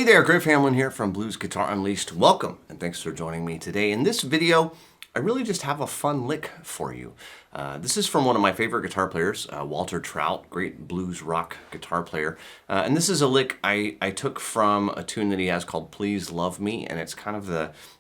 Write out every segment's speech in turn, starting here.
Hey there, Griff Hamlin here from Blues Guitar Unleashed. Welcome, and thanks for joining me today. In this video, I really just have a fun lick for you. This is from one of my favorite guitar players, Walter Trout, great blues rock guitar player. And this is a lick I took from a tune that he has called Please Love Me, and it's kind of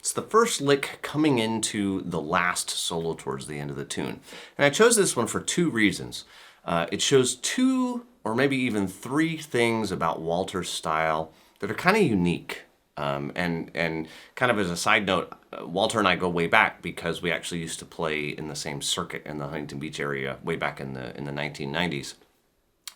it's the first lick coming into the last solo towards the end of the tune. And I chose this one for two reasons. It shows two or maybe even three things about Walter's style that are kind of unique. And kind of as a side note, Walter and I go way back because we actually used to play in the same circuit in the Huntington Beach area way back in the 1990s.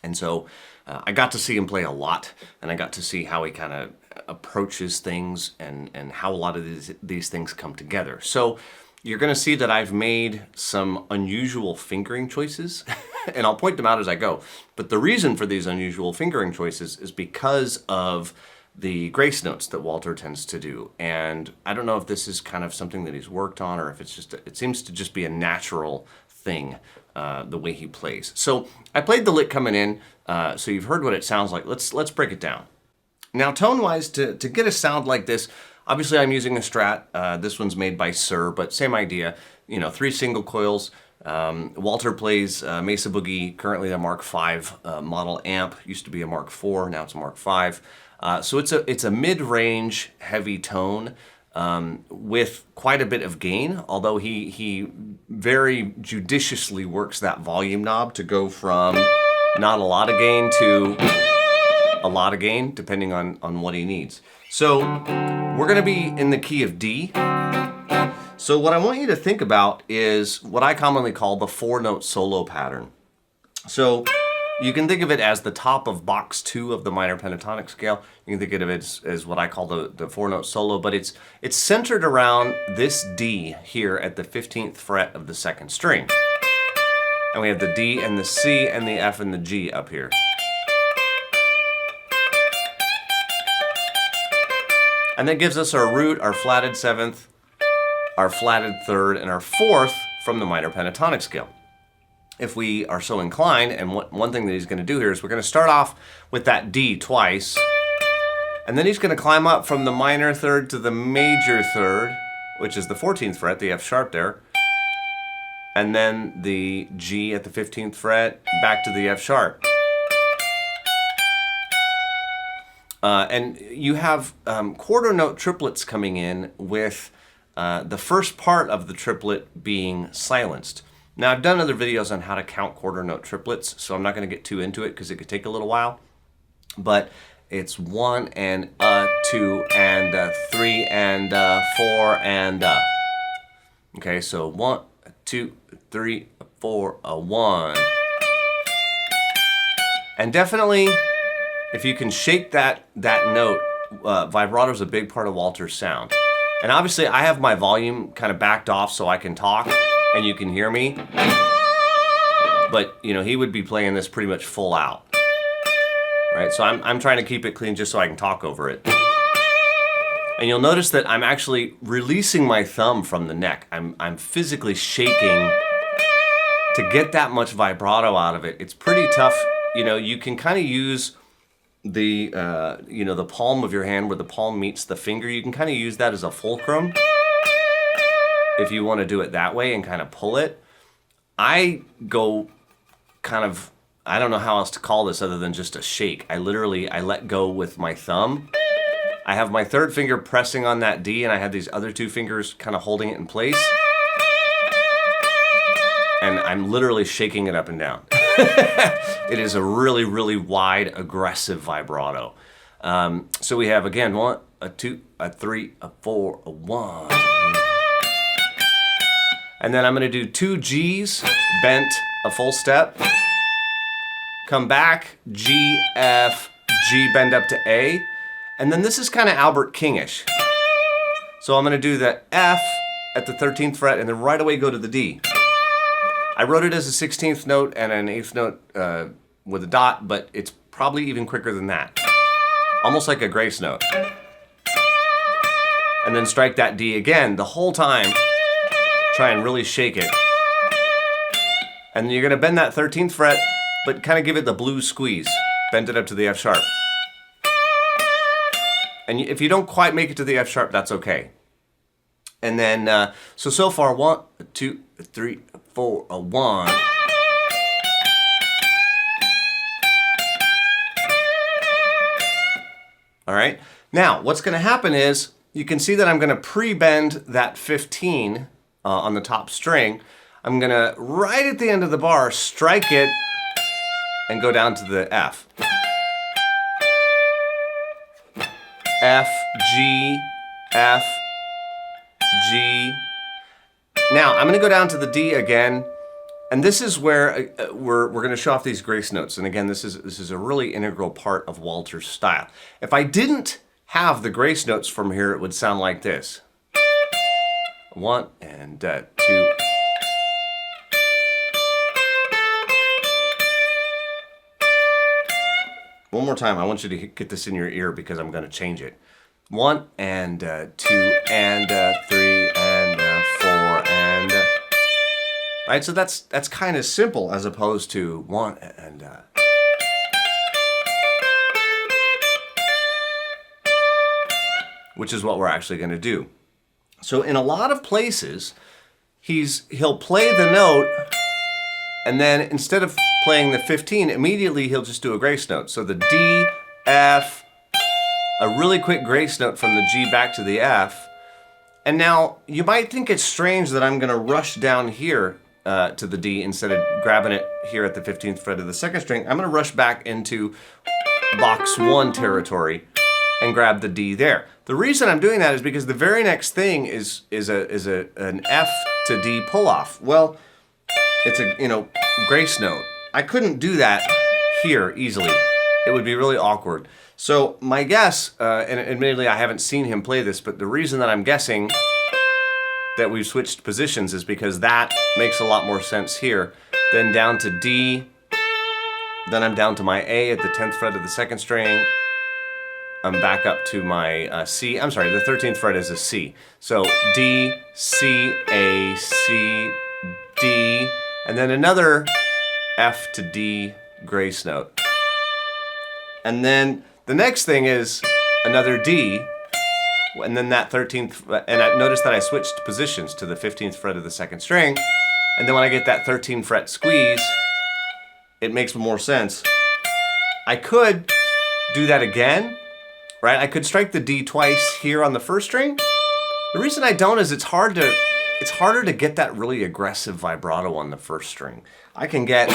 And so I got to see him play a lot, and I got to see how he kind of approaches things and how a lot of these things come together. So you're going to see that I've made some unusual fingering choices, and I'll point them out as I go. But the reason for these unusual fingering choices is because of the grace notes that Walter tends to do. And I don't know if this is kind of something that he's worked on, or if it's just, it seems to just be a natural thing, the way he plays. So I played the lick coming in, so you've heard what it sounds like. Let's break it down. Now, tone-wise, to get a sound like this, obviously I'm using a Strat. This one's made by Sir, but same idea. You know, 3 single coils. Walter plays Mesa Boogie, currently a Mark V model amp. Used to be a Mark IV, now it's a Mark V. So it's a mid-range heavy tone with quite a bit of gain, although he very judiciously works that volume knob to go from not a lot of gain to a lot of gain, depending on what he needs. So we're going to be in the key of D. So what I want you to think about is what I commonly call the 4-note solo pattern. So you can think of it as the top of box 2 of the minor pentatonic scale. You can think of it as what I call the 4-note solo, but it's centered around this D here at the 15th fret of the 2nd string. And we have the D and the C and the F and the G up here. And that gives us our root, our flatted 7th, our flatted 3rd, and our 4th from the minor pentatonic scale. If we are so inclined, and one thing that he's going to do here is we're going to start off with that D twice, and then he's going to climb up from the minor 3rd to the major 3rd, which is the 14th fret, the F sharp there, and then the G at the 15th fret, back to the F sharp. And you have quarter note triplets coming in with the first part of the triplet being silenced. Now, I've done other videos on how to count quarter note triplets, so I'm not going to get too into it because it could take a little while. But it's 1 and 2 and 3 and 4 and Okay, so 1, 2, 3, 4, 1. And definitely, if you can shake that note, vibrato is a big part of Walter's sound. And obviously, I have my volume kind of backed off so I can talk and you can hear me. But, you know, he would be playing this pretty much full out. Right? So I'm trying to keep it clean just so I can talk over it. And you'll notice that I'm actually releasing my thumb from the neck. I'm physically shaking to get that much vibrato out of it. It's pretty tough. You know, you can kind of use the the palm of your hand where the palm meets the finger. You can kind of use that as a fulcrum if you want to do it that way and kind of pull it. I go kind of, I don't know how else to call this other than just a shake. I let go with my thumb. I have my 3rd finger pressing on that D, and I have these other 2 fingers kind of holding it in place. And I'm literally shaking it up and down. It is a really, really wide, aggressive vibrato. So we have, again, 1, a 2, a 3, a 4, a 1. And then I'm going to do 2 G's, bent a full step. Come back, G, F, G, bend up to A. And then this is kind of Albert King-ish. So I'm going to do the F at the 13th fret and then right away go to the D. I wrote it as a 16th note and an 8th note with a dot, but it's probably even quicker than that. Almost like a grace note. And then strike that D again the whole time. Try and really shake it. And then you're going to bend that 13th fret, but kind of give it the blues squeeze. Bend it up to the F sharp. And if you don't quite make it to the F sharp, that's okay. And then, so far, 1, 2, 3, 4, 1. All right. Now, what's going to happen is you can see that I'm going to pre-bend that 15 on the top string. I'm going to, right at the end of the bar, strike it and go down to the F. F, G, F, G. Now, I'm going to go down to the D again. And this is where we're going to show off these grace notes. And again, this is a really integral part of Walter's style. If I didn't have the grace notes from here, it would sound like this. 1 and 2. One more time. I want you to get this in your ear because I'm going to change it. 1 and 2 and 3 and 4 and... Right, so that's kind of simple as opposed to 1 and... which is what we're actually going to do. So in a lot of places, he'll play the note, and then instead of playing the 15, immediately he'll just do a grace note. So the D, F, a really quick grace note from the G back to the F. And now, you might think it's strange that I'm going to rush down here to the D instead of grabbing it here at the 15th fret of the second string. I'm going to rush back into box 1 territory and grab the D there. The reason I'm doing that is because the very next thing is an F to D pull-off. Well, it's a grace note. I couldn't do that here easily. It would be really awkward. So my guess, and admittedly I haven't seen him play this, but the reason that I'm guessing that we've switched positions is because that makes a lot more sense here. Then down to D, then I'm down to my A at the 10th fret of the second string. I'm back up to my C. I'm sorry, the 13th fret is a C. So D, C, A, C, D, and then another F to D grace note. And then the next thing is another D, and then that 13th, and I notice that I switched positions to the 15th fret of the second string, and then when I get that 13th fret squeeze, it makes more sense. I could do that again, right? I could strike the D twice here on the first string. The reason I don't is it's harder to get that really aggressive vibrato on the first string. I can get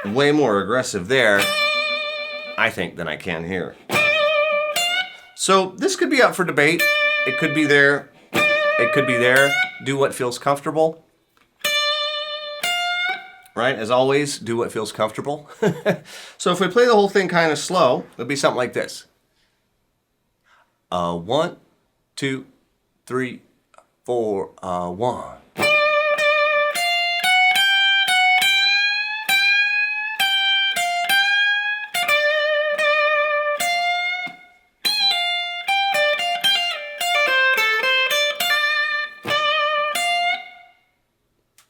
way more aggressive there, I think, than I can here. So this could be up for debate. It could be there. It could be there. Do what feels comfortable. Right? As always, do what feels comfortable. So if we play the whole thing kind of slow, it'll be something like this. 1, 2, 3, 4, 1.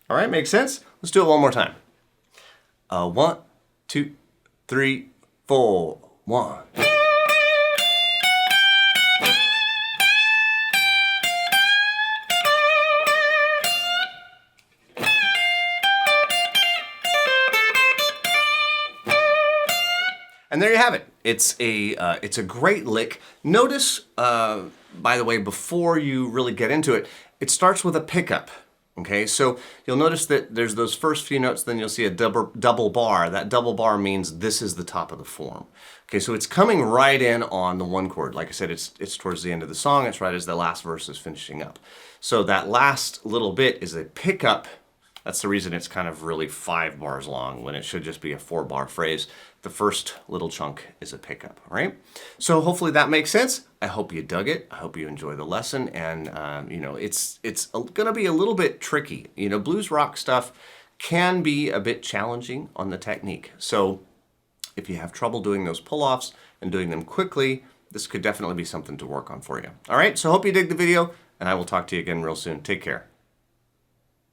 All right, makes sense? Let's do it one more time. 1, 2, 3, 4, 1. And there you have it. It's a great lick. Notice, by the way, before you really get into it, it starts with a pickup. Okay, so you'll notice that there's those first few notes, then you'll see a double bar. That double bar means this is the top of the form. Okay, so it's coming right in on the 1 chord. Like I said, it's towards the end of the song. It's right as the last verse is finishing up. So that last little bit is a pickup. That's the reason it's kind of really 5 bars long when it should just be a 4-bar phrase. The first little chunk is a pickup, all right? So hopefully that makes sense. I hope you dug it. I hope you enjoy the lesson. And, it's going to be a little bit tricky. Blues rock stuff can be a bit challenging on the technique. So if you have trouble doing those pull-offs and doing them quickly, this could definitely be something to work on for you. All right, so hope you dig the video, and I will talk to you again real soon. Take care.